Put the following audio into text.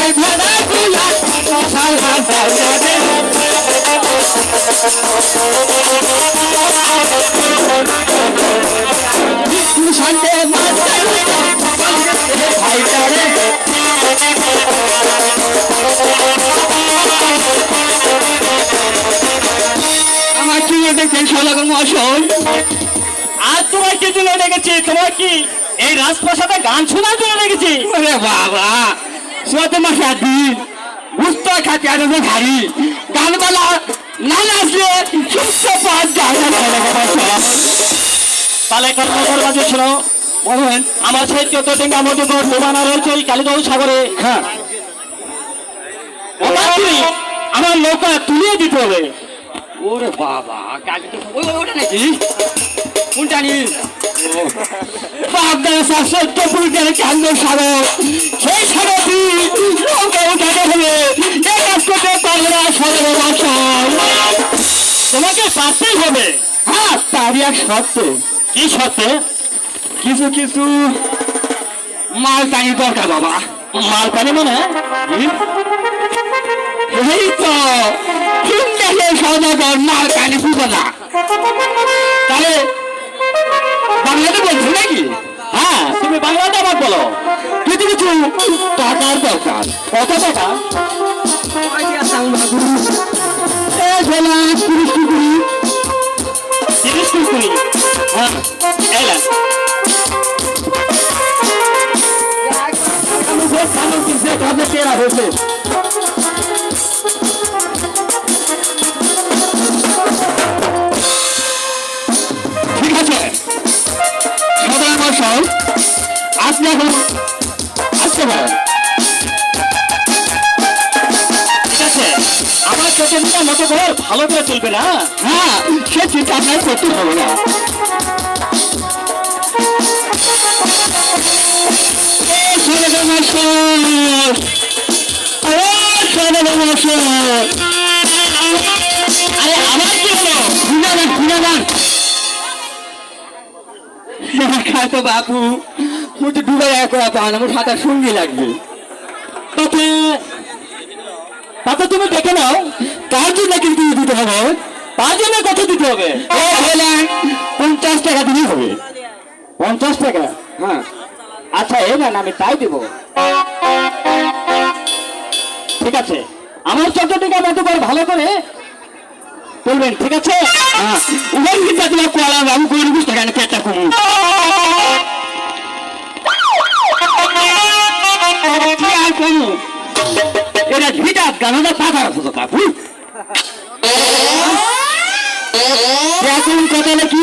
আমার কি দেখেন সদাগর মহাশয়, আজ তোমায় কি জন্য ডেকেছি? তোমার কি এই রাজপ্রাসাদে গান শোনার জন্য ডেকেছি? ওরে বাবা সত মাসা দিন বুঝতে খাতে আর ভারী গানবালা না নাচলে সুস্থ পাঁচ তাহলে কর্মকর বাজে শোনো। বলেন। আমার সেই 14 টিঙ্গা মধুকর ডোবানা রয়েছে এই কালীগঞ্জ সাগরে। হ্যাঁ, আমার নৌকা তুলিয়ে দিতে হবে। ওরে বাবা ওটা নাকি কোনটা নি বাপদার সত্যপুরের কান্দ সাগর, সেই সাগরটি নৌকা উঠাতে হবে। এই কাজ করতে পারবে না সদর বাসায়। তোমাকে পারতেই হবে। হ্যাঁ, তারই এক সত্ত্বে কি সত্ত্বে? কিছু কিছু মাল টানি দরকার বাবা। মাল পানি মানে? এই তো চিন্তাকে সদাগর মাল টানি বুঝো না, তাহলে বাংলাতে বলছো নাকি? হ্যাঁ, তুমি বাংলাতে আবার বলো। কিছু কিছু টাকার দরকার। কত টাকা? 30 কুড়ি। হ্যাঁ, এলা হয়েছে ঠিক আছে সদর মশাই, আপনি এখন আসতে পারেন। ঠিক আছে, আমার চোখের মতো ঘর ভালো করে চলবে না। হ্যাঁ, সে চিন্তা আপনার করতে হবে না। সদর মশাই, সদর মশাই, আরে আমার কি হলো? তো বাবু মুঝে ডুবে করা পান, আমার সাঁতার সঙ্গী লাগবে। তাতে তাতে তুমি দেখে নাও। তার জন্য কিন্তু দিতে হবে। তার জন্য কত দিতে হবে? 50 টাকা দিলেই হবে। 50 টাকা? হ্যাঁ, আচ্ছা এই না, আমি তাই দিব। ঠিক আছে, আমার 14 টাকা মতো করে ভালো করে বলবেন, ঠিক আছে? হ্যাঁ, উভয় কিন্তু তোমার কলা বাবু করে 20 টাকা পেটটা কমু। কি আর কমু, এটা ভিটা গানাটা পাতা আছে তো বাবু। এখন কথা কি